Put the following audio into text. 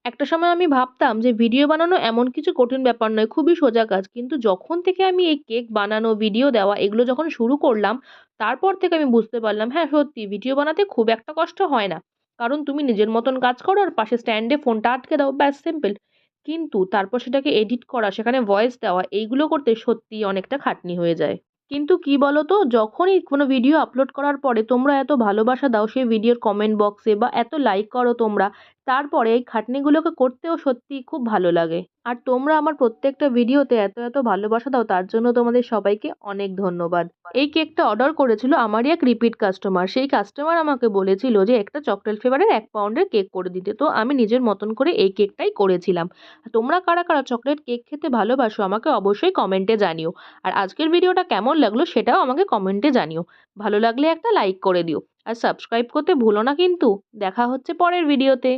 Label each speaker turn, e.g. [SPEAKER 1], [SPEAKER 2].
[SPEAKER 1] একটা সময় আমি ভাবতাম যে ভিডিও বানানো এমন কিছু কঠিন ব্যাপার নয়, খুবই সোজা কাজ। কিন্তু যখন থেকে আমি এই কেক বানানো, ভিডিও দেওয়া এগুলো যখন শুরু করলাম, তারপর থেকে আমি বুঝতে পারলাম হ্যাঁ, সত্যি ভিডিও বানাতে খুব একটা কষ্ট হয় না। কারণ তুমি নিজের মতন কাজ করো আর পাশে স্ট্যান্ডে ফোনটা আটকে দাও, ব্যাস সিম্পল। কিন্তু তারপর সেটাকে এডিট করা, সেখানে ভয়েস দেওয়া এইগুলো করতে সত্যিই অনেকটা খাটনি হয়ে যায়। কিন্তু কি বলো তো, যখনই কোনো ভিডিও আপলোড করার পরে তোমরা এত ভালোবাসা দাও সেই ভিডিওর কমেন্ট বক্সে বা এত লাইক করো তোমরা, তারপরে এই খাটনিগুলোকে করতেও সত্যিই খুব ভালো লাগে। আর তোমরা আমার প্রত্যেকটা ভিডিওতে এত ভালোবাসা দাও, তার জন্য তোমাদের সবাইকে অনেক ধন্যবাদ। এই কেকটা অর্ডার করেছিল আমারই এক রিপিট কাস্টমার। সেই কাস্টমার আমাকে বলেছিল যে একটা চকোলেট ফ্লেভারের ১ পাউন্ডের কেক করে দিতে। তো আমি নিজের মতন করে এই কেকটাই করেছিলাম। তোমরা কারা চকোলেট কেক খেতে ভালোবাসো আমাকে অবশ্যই কমেন্টে জানিও। আর আজকের ভিডিওটা কেমন লাগলো সেটাও আমাকে কমেন্টে জানিও। ভালো লাগলে একটা লাইক করে দিও। আর সাবস্ক্রাইব করতে ভুলো না কিন্তু। দেখা হচ্ছে পরের ভিডিওতে।